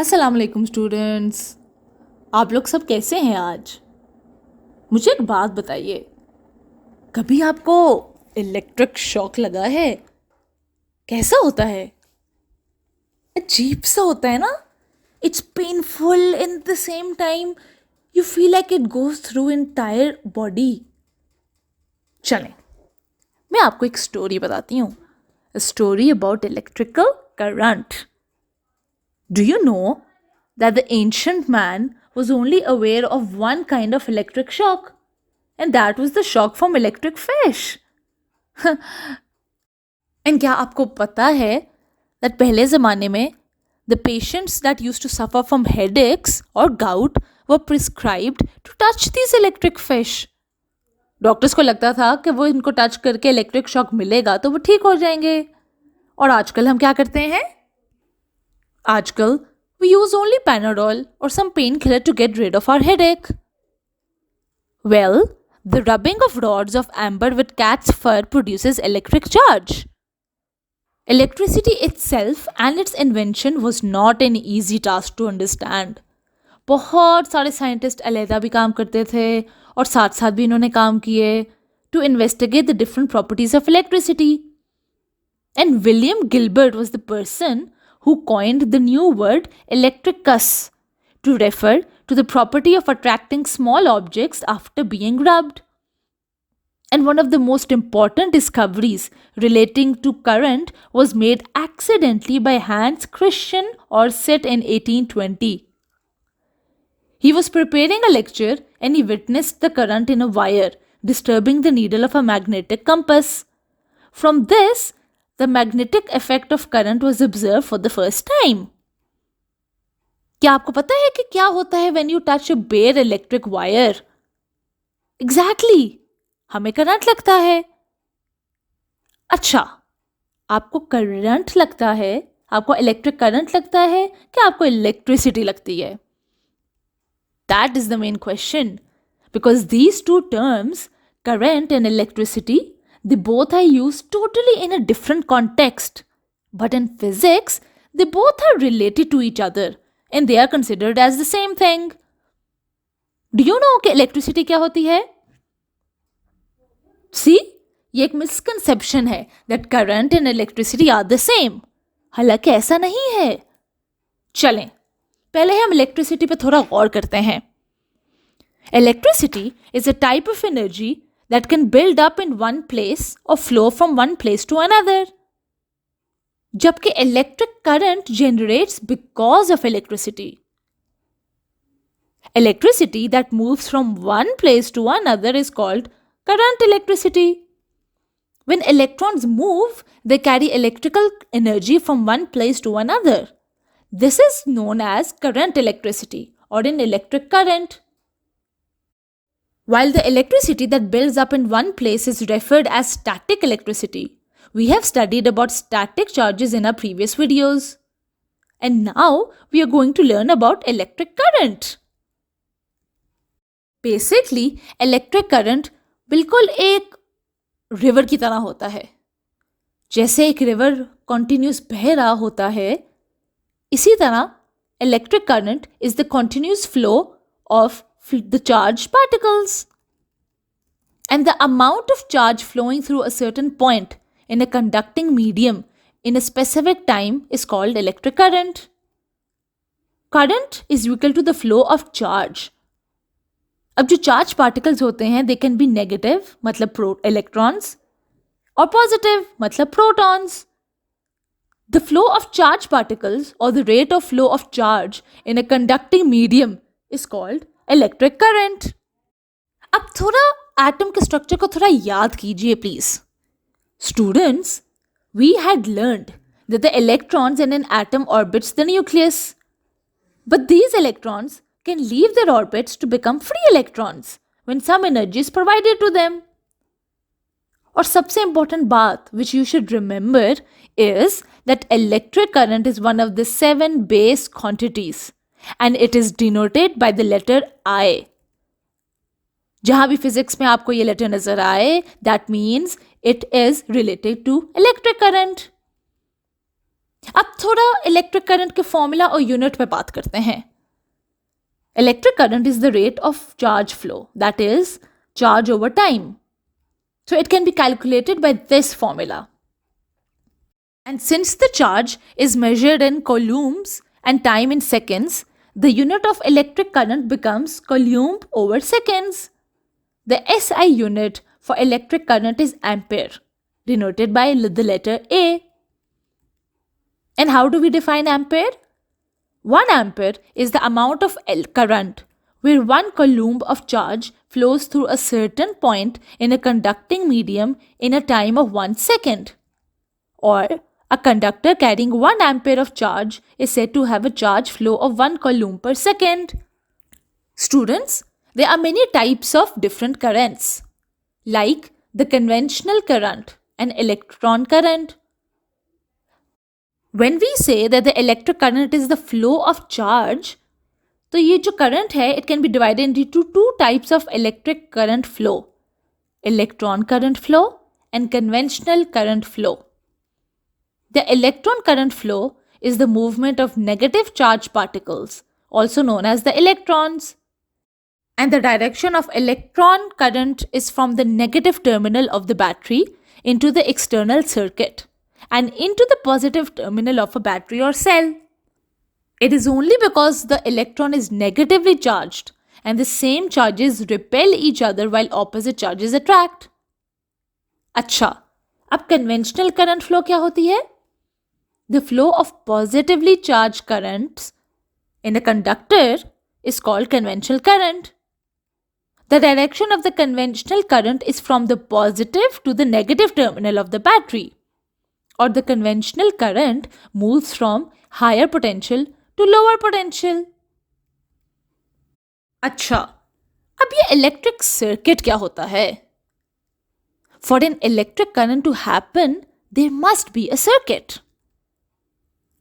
अस्सलाम वालेकुम स्टूडेंट्स। आप लोग सब कैसे हैं आज? मुझे एक बात बताइए, कभी आपको इलेक्ट्रिक शॉक लगा है? कैसा होता है? अजीब सा होता है ना? It's painful in the same time you feel like it goes through entire body. चलें, मैं आपको एक स्टोरी बताती हूँ। Story about electrical current. Do you know that the ancient man was only aware of one kind of electric shock, and that was the shock from electric fish? And क्या आपको पता है that पहले ज़माने में the patients that used to suffer from headaches or gout were prescribed to touch these electric fish. Doctors को लगता था कि वो इनको टच करके इलेक्ट्रिक शॉक मिलेगा तो वो ठीक हो जाएंगे। और आजकल हम क्या करते हैं? आजकल we use only Panadol or some painkiller to get rid of our headache. Well, the rubbing of rods of amber with cat's fur produces electric charge. Electricity itself and its invention was not an easy task to understand. बहुत सारे scientist अलहदा भी काम करते थे और साथ साथ भी इन्होंने काम किए to investigate the different properties of electricity. And William Gilbert was the person who coined the new word electricus to refer to the property of attracting small objects after being rubbed. And one of the most important discoveries relating to current was made accidentally by Hans Christian Oersted in 1820. He was preparing a lecture and he witnessed the current in a wire disturbing the needle of a magnetic compass. From this, the magnetic effect of current was observed for the first time. क्या आपको पता है कि क्या होता है when you touch a bare electric wire? Exactly, हमें current लगता है। अच्छा, आपको करंट लगता है, आपको इलेक्ट्रिक करंट लगता है कि आपको इलेक्ट्रिसिटी लगती है? That is the main question, because these two terms, current and electricity, they both are used totally in a different context. But in physics, they both are related to each other and they are considered as the same thing. Do you know कि electricity क्या होती है? See, ये एक misconception है that current and electricity are the same. हालांकि ऐसा नहीं है। चलें, पहले हम electricity पे थोड़ा गौर करते हैं। Electricity is a type of energy that can build up in one place or flow from one place to another. जबकि electric current generates because of electricity. Electricity that moves from one place to another is called current electricity. When electrons move, they carry electrical energy from one place to another. This is known as current electricity or an electric current. While the electricity that builds up in one place is referred as static electricity, we have studied about static charges in our previous videos. And now we are going to learn about electric current. Basically, electric current बिल्कुल एक river की तरह होता है। जैसे एक river continuous बह रहा होता है, इसी तरह electric current is the continuous flow of the charged particles. And the amount of charge flowing through a certain point in a conducting medium in a specific time is called electric current. Current is equal to the flow of charge. अब जो charge particles होते हैं they can be negative मतलब electrons और positive मतलब protons. The flow of charge particles or the rate of flow of charge in a conducting medium is called electric current. अब थोड़ा atom के स्ट्रक्चर को थोड़ा याद कीजिए please. Students, we had learned that the electrons in an atom orbits the nucleus. But these electrons can leave their orbits to become free electrons when some energy is provided to them. और सबसे important बात which you should remember is that electric current is one of the 7 base quantities and it is denoted by the letter I. जहाँ भी physics में आपको ये letter नजर आए, that means it is related to electric current. अब थोड़ा electric current के फॉर्मूला और यूनिट पे बात करते हैं. Electric current is the rate of charge flow, that is, charge over time. So it can be calculated by this formula. And since the charge is measured in coulombs and time in seconds, the unit of electric current becomes coulomb over seconds. The SI unit for electric current is ampere, denoted by the letter A. And how do we define ampere? 1 ampere is the amount of current where 1 coulomb of charge flows through a certain point in a conducting medium in a time of 1 second. Or a conductor carrying 1 ampere of charge is said to have a charge flow of 1 coulomb per second. Students, there are many types of different currents, like the conventional current and electron current. When we say that the electric current is the flow of charge, तो ये जो current है, it can be divided into two types of electric current flow: electron current flow and conventional current flow. The electron current flow is the movement of negative charge particles, also known as the electrons. And the direction of electron current is from the negative terminal of the battery into the external circuit and into the positive terminal of a battery or cell. It is only because the electron is negatively charged and the same charges repel each other while opposite charges attract. अच्छा, अब conventional current flow क्या होती है? The flow of positively charged currents in a conductor is called conventional current. The direction of the conventional current is from the positive to the negative terminal of the battery, or the conventional current moves from higher potential to lower potential. अच्छा, अब ये electric circuit क्या होता है? For an electric current to happen, there must be a circuit.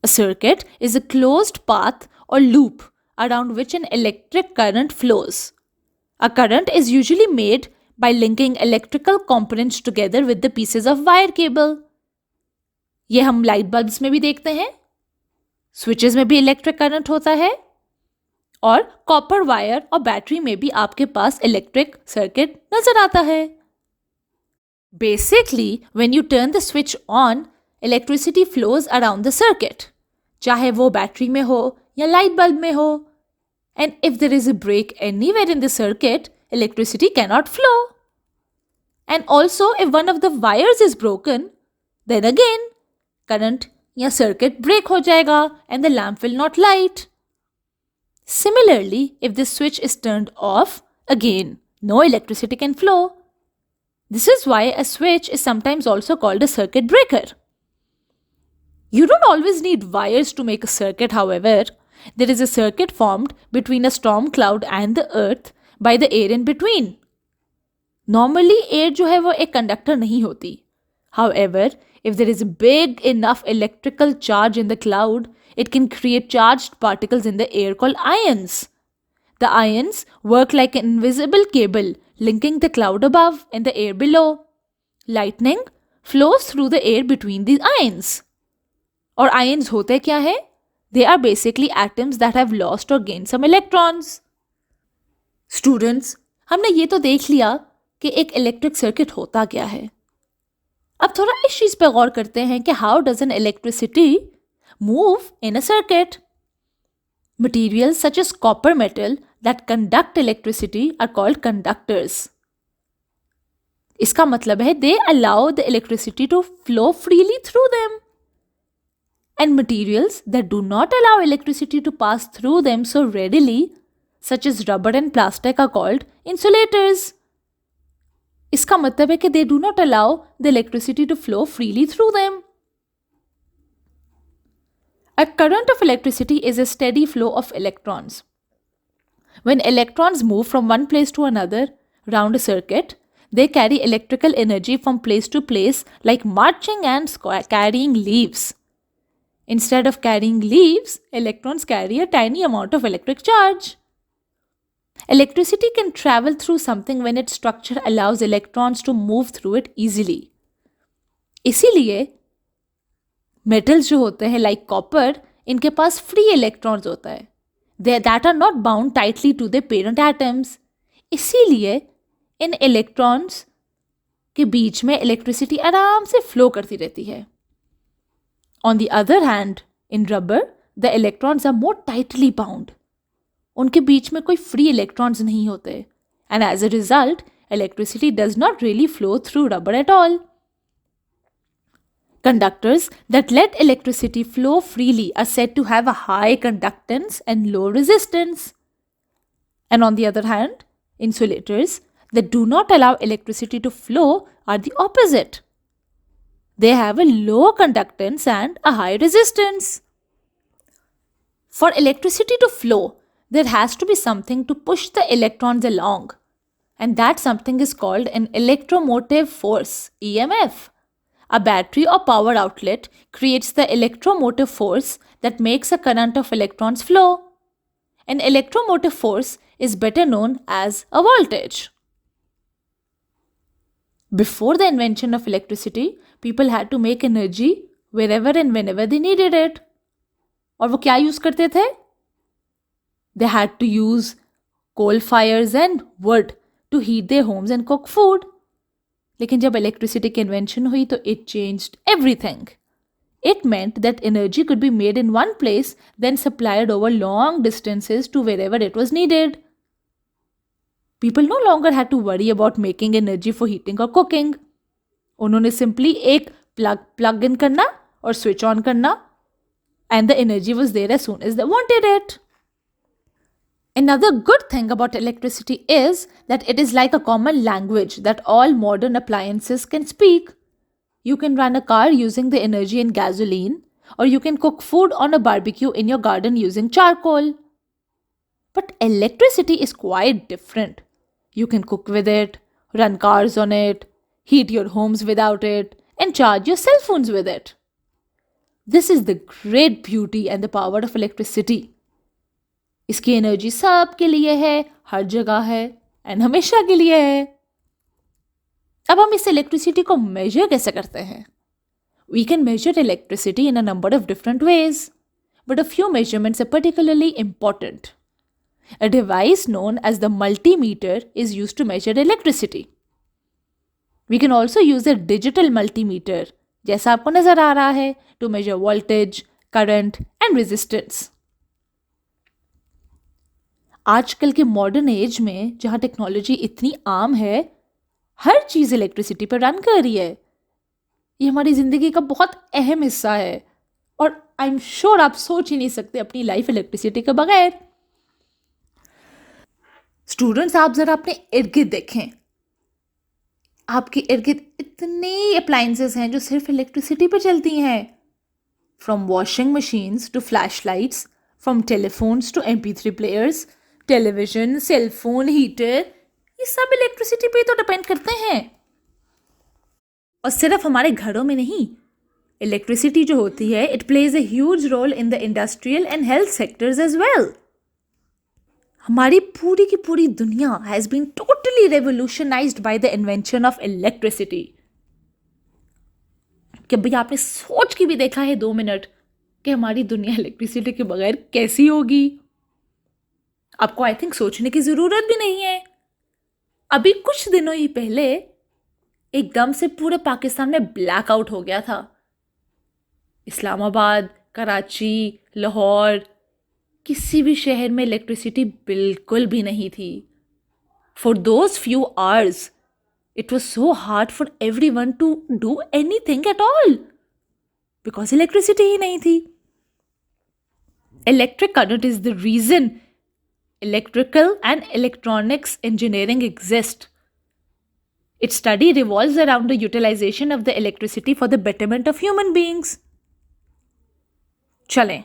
A circuit is a closed path or loop around which an electric current flows. A current is usually made by linking electrical components together with the pieces of wire cable. ये हम light bulbs में भी देखते हैं, switches में भी electric current होता है, और कॉपर वायर और बैटरी में भी आपके पास इलेक्ट्रिक सर्किट नजर आता है. Basically when U turn the switch on, electricity flows around the circuit, चाहे वो बैटरी में हो या लाइट बल्ब में हो. And if there is a break anywhere in the circuit, electricity cannot flow. And also, if one of the wires is broken, then again, current या circuit break हो जाएगा and the lamp will not light. Similarly, if the switch is turned off, again, no electricity can flow. This is why a switch is sometimes also called a circuit breaker. You don't always need wires to make a circuit, however. There is a circuit formed between a storm cloud and the earth by the air in between. Normally, air जो है वो एक conductor नहीं होती. However, if there is a big enough electrical charge in the cloud, it can create charged particles in the air called ions. The ions work like an invisible cable linking the cloud above and the air below. Lightning flows through the air between these ions. और ions होते क्या है? They are basically atoms that have lost or gained some electrons. Students, हमने ये तो देख लिया कि एक इलेक्ट्रिक सर्किट होता क्या है. अब थोड़ा इस चीज पे गौर करते हैं कि how does an electricity move in a circuit? Materials such as copper metal that conduct electricity are called conductors. इसका मतलब है they allow the electricity to flow freely through them. And materials that do not allow electricity to pass through them so readily, such as rubber and plastic, are called insulators. इसका मतलब है कि they do not allow the electricity to flow freely through them. A current of electricity is a steady flow of electrons. When electrons move from one place to another round a circuit, they carry electrical energy from place to place like marching ants carrying leaves. Instead of carrying leaves, electrons carry a tiny amount of electric charge. Electricity can travel through something when its structure allows electrons to move through it easily. इसीलिए metals जो होते हैं like copper, इनके पास free electrons होता है, they that are not bound tightly to the parent atoms. इसीलिए इन electrons के बीच में इलेक्ट्रिसिटी आराम से फ्लो करती रहती है। On the other hand, in rubber the electrons are more tightly bound. उनके बीच में कोई फ्री इलेक्ट्रॉन्स नहीं होते, and as a result electricity does not really flow through rubber at all. Conductors that let electricity flow freely are said to have a high conductance and low resistance. And on the other hand, insulators that do not allow electricity to flow are the opposite. They have a low conductance and a high resistance. For electricity to flow, there has to be something to push the electrons along, and that something is called an electromotive force, EMF. A battery or power outlet creates the electromotive force that makes a current of electrons flow. An electromotive force is better known as a voltage. Before the invention of electricity, people had to make energy wherever and whenever they needed it. और वो क्या use करते थे? They had to use coal fires and wood to heat their homes and cook food. लेकिन जब electricity की invention हुई तो it changed everything. It meant that energy could be made in one place, then supplied over long distances to wherever it was needed. People no longer had to worry about making energy for heating or cooking. उन्होंने simply एक plug in करना और switch on करना, and the energy was there as soon as they wanted it. Another good thing about electricity is that it is like a common language that all modern appliances can speak. You can run a car using the energy in gasoline, or you can cook food on a barbecue in your garden using charcoal. But electricity is quite different. You can cook with it, run cars on it, heat your homes without it, and charge your cell phones with it. This is the great beauty and the power of electricity. इसकी energy सब के लिए है, हर जगह है, and हमेशा के लिए है. अब हम इस इलेक्ट्रिसिटी को मेजर कैसे करते हैं? We can measure electricity in a number of different ways, but a few measurements are particularly important. A device known as the multimeter is used to measure electricity. We can also use a digital multimeter, जैसा आपको नजर आ रहा है, to measure voltage, current, and resistance. आजकल के modern age में जहाँ technology इतनी आम है, हर चीज़ इलेक्ट्रिसिटी पर रन कर रही है. ये हमारी ज़िंदगी का बहुत अहम हिस्सा है और आई एम श्योर आप सोच ही नहीं सकते अपनी लाइफ इलेक्ट्रिसिटी के बगैर. स्टूडेंट्स, आप ज़रा अपने इर्द गिर्द देखें. आपके इर्द गिर्द इतनी अप्लायंसेस हैं जो सिर्फ इलेक्ट्रिसिटी पर चलती हैं. From washing machines to flash lights, from telephones to MP3 players, television, cellphone, heater, ये सब इलेक्ट्रिसिटी पे तो डिपेंड करते हैं. और सिर्फ हमारे घरों में नहीं, इलेक्ट्रिसिटी जो होती है it plays a huge role in the industrial and health sectors as well. हमारी पूरी की पूरी दुनिया has been totally revolutionised by the invention of electricity. कि भाई आपने सोच के भी देखा है 2 मिनट कि हमारी दुनिया इलेक्ट्रिसिटी के बगैर कैसी होगी? आपको आई थिंक सोचने की ज़रूरत भी नहीं है. अभी कुछ दिनों ही पहले एकदम से पूरे पाकिस्तान में ब्लैकआउट हो गया था. इस्लामाबाद, कराची, लाहौर, किसी भी शहर में इलेक्ट्रिसिटी बिल्कुल भी नहीं थी. For those few hours it was so hard for everyone to do anything at all because electricity ही नहीं थी. Electric current is the reason electrical and electronics engineering exist. Its study revolves around the utilization of the electricity for the betterment of human beings. चलें,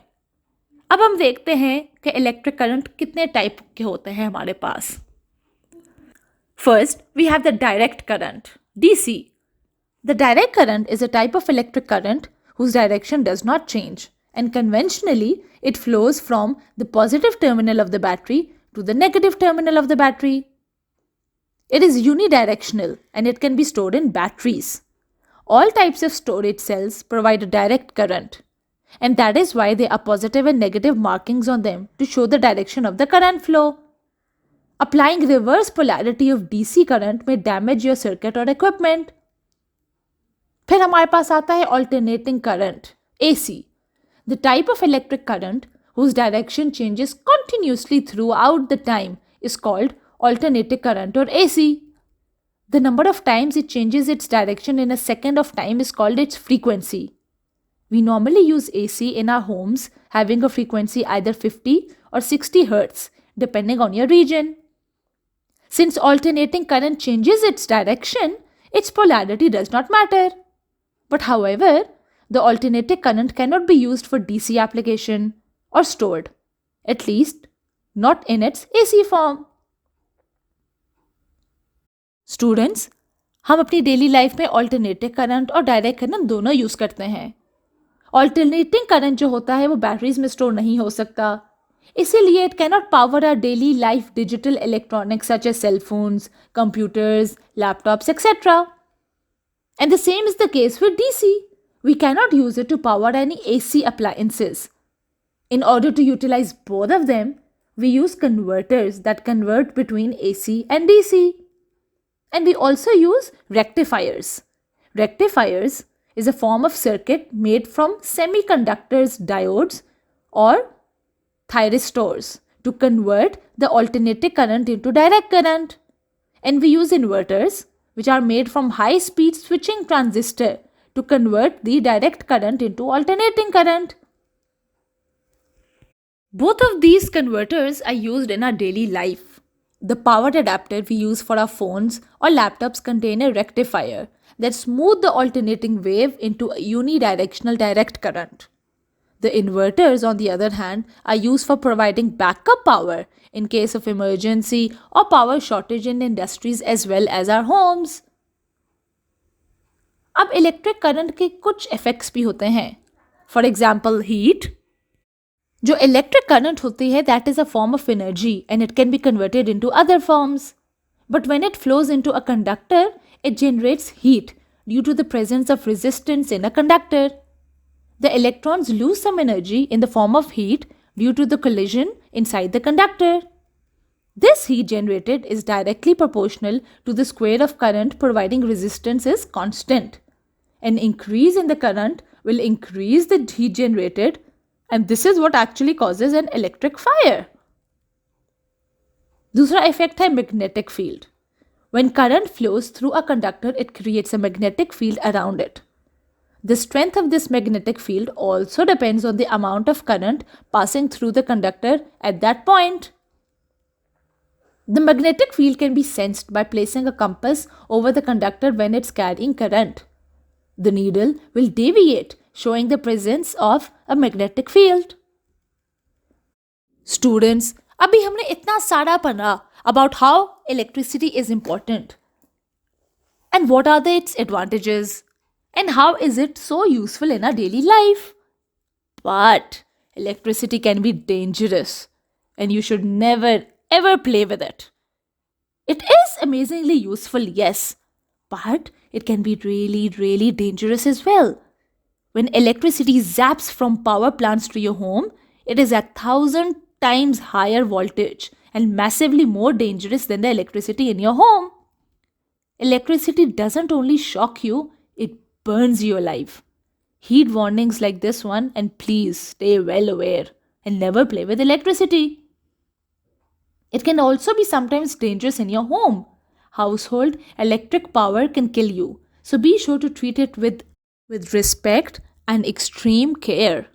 अब हम देखते हैं कि electric current कितने टाइप के होते हैं हमारे पास. First, we have the direct current, DC. The direct current is a type of electric current whose direction does not change, and conventionally it flows from the positive terminal of the battery to the negative terminal of the battery. It is unidirectional and it can be stored in batteries. All types of storage cells provide a direct current, and that is why there are positive and negative markings on them to show the direction of the current flow. Applying reverse polarity of DC current may damage your circuit or equipment. फिर हमारे पास आता है alternating current, AC, the type of electric current whose direction changes continuously throughout the time is called alternating current or AC. The number of times it changes its direction in a second of time is called its frequency. We normally use AC in our homes having a frequency either 50 or 60 Hz depending on your region. Since alternating current changes its direction, its polarity does not matter. But however, the alternating current cannot be used for DC application or stored, at least not in its AC form. Students, हम अपनी daily life में alternative current और direct current दोनों use करते हैं. Alternating current जो होता है वो बैटरीज में स्टोर नहीं हो सकता, इसीलिए it cannot power our daily life digital electronics such as cell phones, computers, laptops etcetera. And the same is the case with DC. We cannot use it to power any AC appliances. In order to utilize both of them, we use converters that convert between AC and DC. And we also use rectifiers. Rectifiers is a form of circuit made from semiconductors, diodes, or thyristors to convert the alternating current into direct current. And we use inverters, which are made from high-speed switching transistor to convert the direct current into alternating current. Both of these converters are used in our daily life. The power adapter we use for our phones or laptops contain a rectifier that smooths the alternating wave into a unidirectional direct current. The inverters, on the other hand, are used for providing backup power in case of emergency or power shortage in industries as well as our homes. अब electric current के कुछ effects भी होते हैं. For example heat. जो electric current होती है that is a form of energy and it can be converted into other forms. But when it flows into a conductor it generates heat due to the presence of resistance in a conductor. The electrons lose some energy in the form of heat due to the collision inside the conductor. This heat generated is directly proportional to the square of current providing resistance is constant. An increase in the current will increase the heat generated, and this is what actually causes an electric fire. दूसरा effect है magnetic field. When current flows through a conductor, it creates a magnetic field around it. The strength of this magnetic field also depends on the amount of current passing through the conductor at that point. The magnetic field can be sensed by placing a compass over the conductor when it's carrying current. The needle will deviate, showing the presence of a magnetic field. Students, अभी हमने इतना सारा पढ़ा about how electricity is important and what are its advantages and how is it so useful in our daily life. But electricity can be dangerous and you should never ever play with it. It is amazingly useful, yes, but it can be really dangerous as well. When electricity zaps from power plants to your home, it is 1,000 times higher voltage and massively more dangerous than the electricity in your home. Electricity doesn't only shock you, it burns you alive. Heed warnings like this one and please stay well aware and never play with electricity. It can also be sometimes dangerous in your home. Household electric power can kill you, so be sure to treat it with respect and extreme care.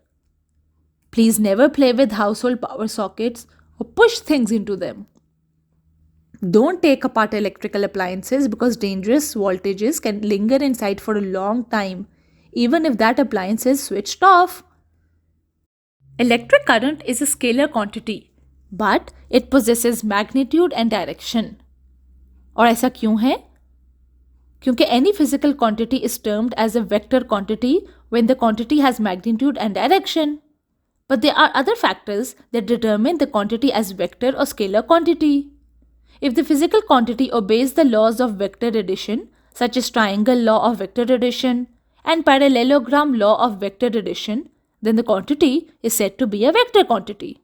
Please never play with household power sockets or push things into them. Don't take apart electrical appliances because dangerous voltages can linger inside for a long time, even if that appliance is switched off. Electric current is a scalar quantity, but it possesses magnitude and direction. और ऐसा क्यों है? क्योंकि any physical quantity is termed as a vector quantity when the quantity has magnitude and direction. But there are other factors that determine the quantity as vector or scalar quantity. If the physical quantity obeys the laws of vector addition, such as triangle law of vector addition and parallelogram law of vector addition, then the quantity is said to be a vector quantity.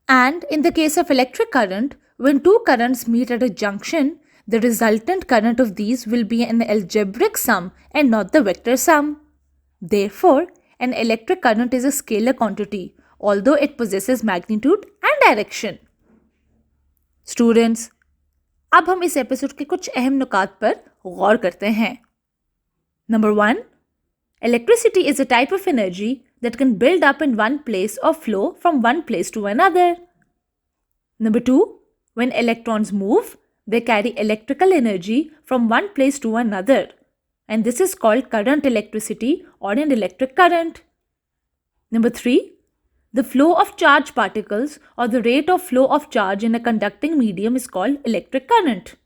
And in the case of electric current, when two currents meet at a junction, the resultant current of these will be an algebraic sum and not the vector sum. Therefore, an electric current is a scalar quantity, although it possesses magnitude and direction. Students, अब हम इस episode के कुछ अहम नुकात पर गौर करते हैं. Number 1. Electricity is a type of energy that can build up in one place or flow from one place to another. Number 2. When electrons move, they carry electrical energy from one place to another, and this is called current electricity or an electric current. Number 3. The flow of charge particles or the rate of flow of charge in a conducting medium is called electric current.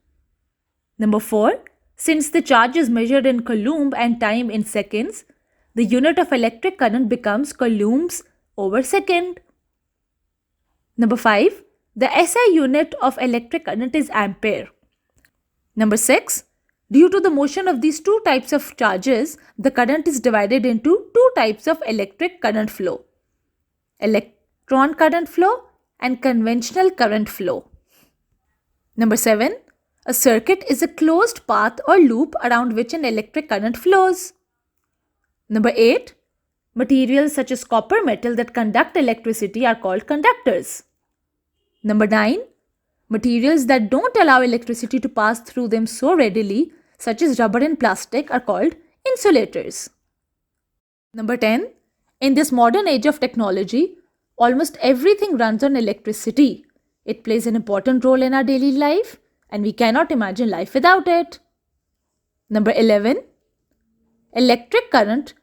Number 4. Since the charge is measured in coulomb and time in seconds, the unit of electric current becomes coulombs over second. Number 5. The SI unit of electric current is ampere. Number 6. Due to the motion of these two types of charges, the current is divided into two types of electric current flow: electron current flow and conventional current flow. Number 7. A circuit is a closed path or loop around which an electric current flows. Number 8. Materials such as copper metal that conduct electricity are called conductors. Number 9. Materials that don't allow electricity to pass through them so readily, such as rubber and plastic, are called insulators. Number 10. In this modern age of technology, almost everything runs on electricity. It plays an important role in our daily life, and we cannot imagine life without it. Number 11. Electric current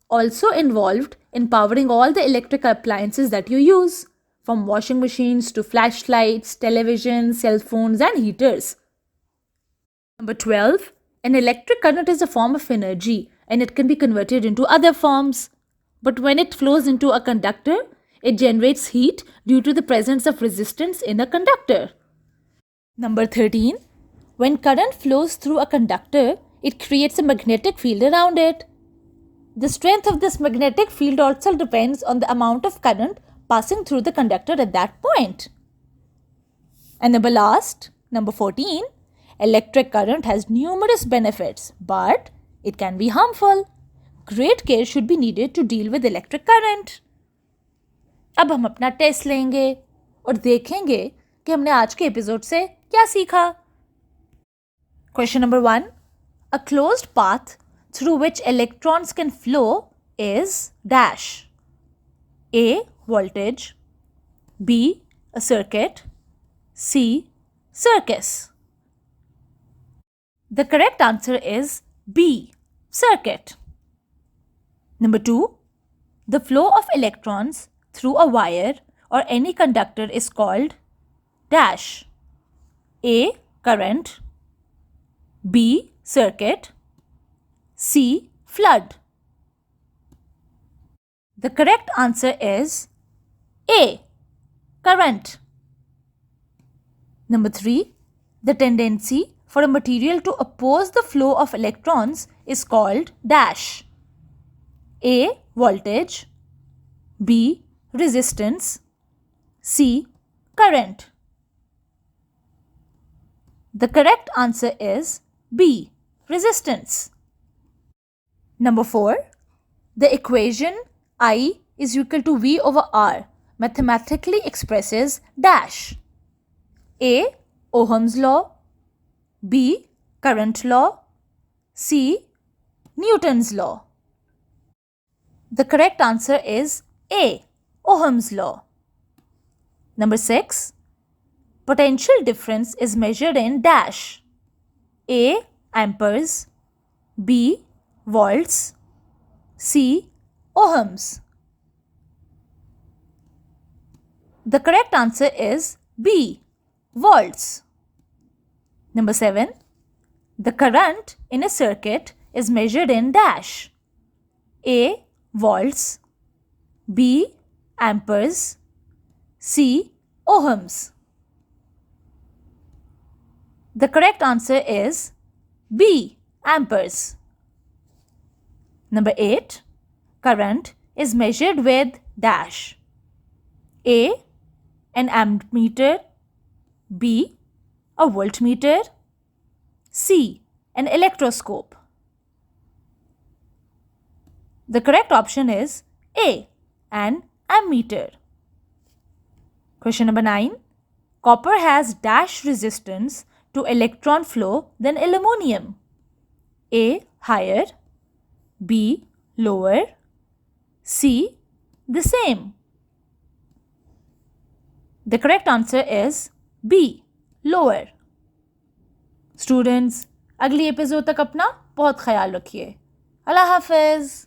also involved in powering all the electric appliances that you use, from washing machines to flashlights, televisions, cell phones, and heaters. Number 12. An electric current is a form of energy and it can be converted into other forms. But when it flows into a conductor, it generates heat due to the presence of resistance in a conductor. Number 13. When current flows through a conductor, it creates a magnetic field around it. The strength of this magnetic field also depends on the amount of current passing through the conductor at that point. And number 14, electric current has numerous benefits, but it can be harmful. Great care should be needed to deal with electric current. अब हम अपना test लेंगे और देखेंगे कि हमने आज के एपिसोड से क्या सीखा. Question number 1. A closed path through which electrons can flow is dash. A. Voltage. B. A circuit. C. Circus. The correct answer is B. Circuit. Number 2. The flow of electrons through a wire or any conductor is called dash. A. Current. B. Circuit. C. Flood. The correct answer is A. Current. Number 3. The tendency for a material to oppose the flow of electrons is called dash. A. Voltage. B. Resistance. C. Current. The correct answer is B. Resistance. Number 4. The equation I is equal to V over R mathematically expresses dash. A. Ohm's law. B. Current law. C. Newton's law. The correct answer is A. Ohm's law. Number 6. Potential difference is measured in dash. A. Amperes. B. Volts. C. Ohms. The correct answer is B. Volts. Number 7. The current in a circuit is measured in dash. A. Volts. B. Amperes. C. Ohms. The correct answer is B. Amperes. Number 8. Current is measured with dash. A. An ammeter. B. A voltmeter. C. An electroscope. The correct option is A. An ammeter. Question number 9. Copper has dash resistance to electron flow than aluminum. A. Higher. B. Lower. C. The same. The correct answer is B. Lower. Students, अगली episode तक अपना बहुत ख्याल रखिए. अल्लाह हाफिज.